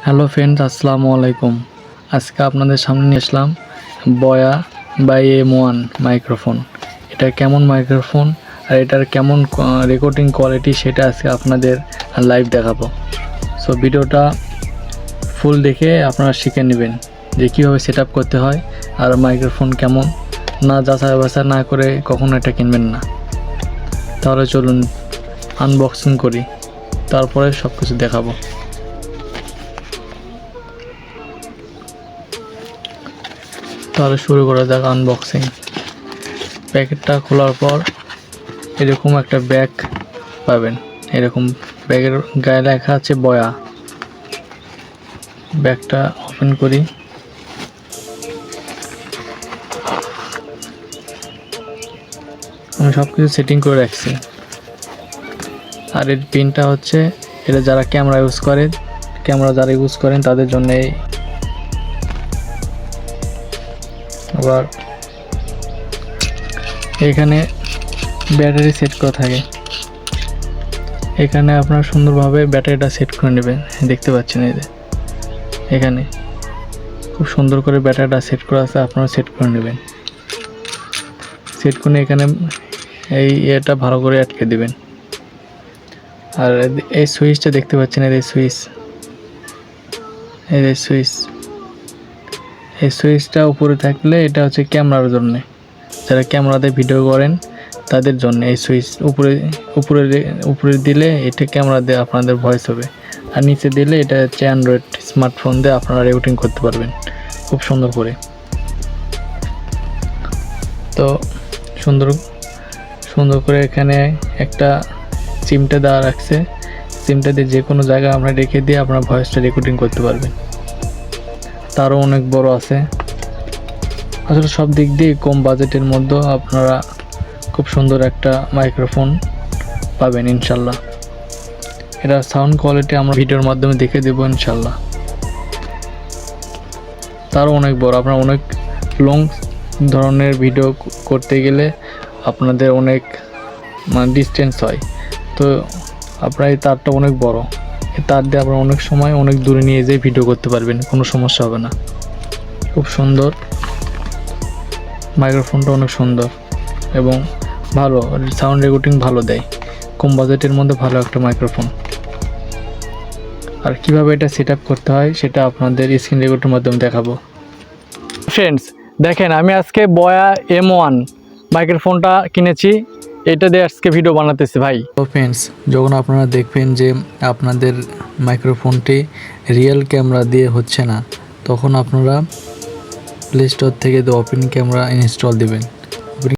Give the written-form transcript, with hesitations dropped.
Hello friends, আসসালামু আলাইকুম। আজকে আপনাদের সামনে নিয়ে আসলাম বয়া বাই M1 মাইক্রোফোন। এটা কেমন মাইক্রোফোন আর এটার কেমন রেকর্ডিং কোয়ালিটি সেটা আজকে আপনাদের লাইভ দেখাবো। সো ভিডিওটা ফুল দেখে আপনারা শিখে নেবেন যে কীভাবে সেট আপ করতে হয় আর মাইক্রোফোন কেমন। না যাচাই বাছাই না করে কখনো এটা কিনবেন না। তাহলে চলুন আনবক্সিং করি, তারপরে সব কিছু দেখাবো। তাহলে শুরু করা যাক আনবক্সিং। প্যাকেটটা খোলার পর এরকম একটা ব্যাগ পাবেন। এরকম ব্যাগের গায়ে লেখা আছে বয়া। ব্যাগটা ওপেন করি। আমি সব কিছু সেটিং করে রাখছি। আর এর পিনটা হচ্ছে, এটা যারা ক্যামেরা ইউজ করেন তাদের জন্য। আবার এখানে ব্যাটারি সেট করা থাকে। এখানে আপনারা সুন্দরভাবে ব্যাটারিটা সেট করে নেবেন। দেখতে পাচ্ছেন এই যে এখানে খুব সুন্দর করে ব্যাটারিটা সেট করা আছে, আপনারা সেট করে নেবেন। সেট করে এখানে এটা ভালো করে আটকে দিবেন। আর এই সুইচটা দেখতে পাচ্ছেন, এই সুইচটা উপরে থাকলে এটা হচ্ছে ক্যামেরার জন্য। যারা ক্যামেরাতে ভিডিও করেন তাদের জন্য এই সুইচ উপরে দিলে এটা ক্যামেরা দিয়ে আপনাদের ভয়েস হবে, আর নিচে দিলে এটা হচ্ছে অ্যান্ড্রয়েড স্মার্টফোন দিয়ে আপনারা রেকর্ডিং করতে পারবেন খুব সুন্দর করে। তো সুন্দর করে এখানে একটা সিমটা দেওয়া রাখছে। সিমটা দিয়ে যে কোনো জায়গায় আমরা রেখে দিয়ে আপনার ভয়েসটা রেকর্ডিং করতে পারবেন। তারও অনেক বড় আছে। আসলে সব দিক দিয়ে কম বাজেটের মধ্যে আপনারা খুব সুন্দর একটা মাইক্রোফোন পাবেন ইনশাল্লাহ। এটা সাউন্ড কোয়ালিটি আমরা ভিডিওর মাধ্যমে দেখে দেবো ইনশাল্লাহ। তারও অনেক বড়। আপনারা অনেক লং ধরনের ভিডিও করতে গেলে আপনাদের অনেক ডিস্টেন্স হয়, তো আপনার এই তারটা অনেক বড়। এই তার দিয়ে আপনারা অনেক সময় অনেক দূরে নিয়ে যেয়ে ভিডিও করতে পারবেন, কোনো সমস্যা হবে না। খুব সুন্দর মাইক্রোফোনটা, অনেক সুন্দর এবং ভালো সাউন্ড রেকর্ডিং ভালো দেয়। কম বাজেটের মধ্যে ভালো একটা মাইক্রোফোন। আর কিভাবে এটা সেট আপ করতে হয় সেটা আপনাদের স্ক্রিন রেকর্ডের মাধ্যমে দেখাবো। ফ্রেন্ডস দেখেন, আমি আজকে বয়া M1 মাইক্রোফোনটা কিনেছি। এটা দিয়ে আজকে ভিডিও বানাতেছি ভাই। তো ফ্রেন্ডস, যখন আপনারা দেখবেন যে আপনাদের মাইক্রোফোনটি রিয়েল ক্যামেরা দিয়ে হচ্ছে না, তখন আপনারা প্লে স্টোর থেকে ওপেন ক্যামেরা ইনস্টল দিবেন।